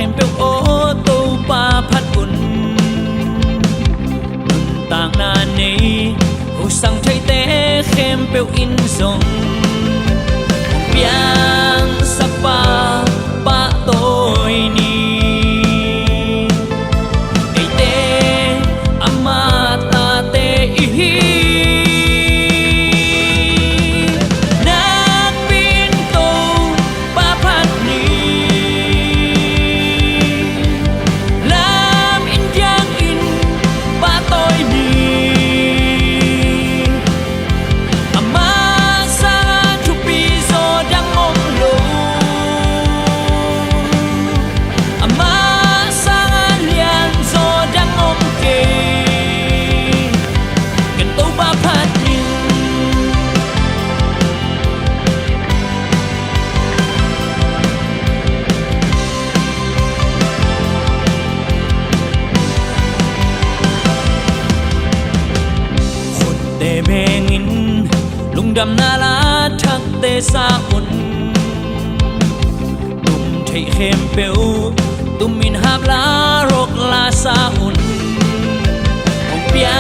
khem bèo ô tô ba phát un nun tang na nei hu sang thay té khem bèo in song biang sapa ba tôi ni ei te amata te ihi nang bin to ba phat ni lam in yang in ba tôi ni ama sa chu pi zo dang om lo ama sa lian zo dang om ke kan to ba phat ni khut te bengin lungdam na la thak te sa un tum thei khem peu tum min hap la rok la sa un ong pia